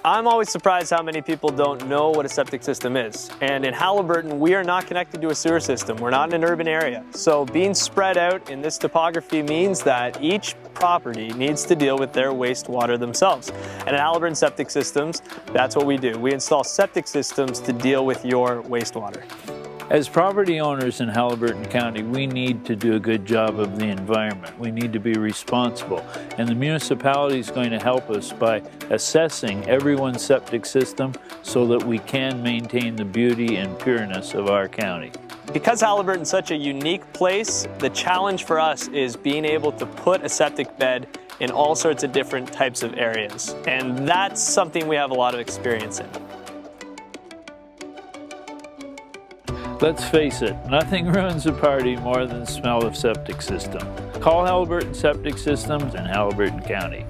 I'm always surprised how many people don't know what a septic system is. And in Haliburton, we are not connected to a sewer system. We're not in an urban area. So being spread out in this topography means that each property needs to deal with their wastewater themselves. And at Haliburton Septic Systems, that's what we do. We install septic systems to deal with your wastewater. As property owners in Haliburton County, we need to do a good job of the environment. We need to be responsible. And the municipality is going to help us by assessing everyone's septic system so that we can maintain the beauty and pureness of our county. Because Haliburton's such a unique place, the challenge for us is being able to put a septic bed in all sorts of different types of areas. And that's something we have a lot of experience in. Let's face it, nothing ruins a party more than the smell of septic system. Call Haliburton Septic Systems in Haliburton County.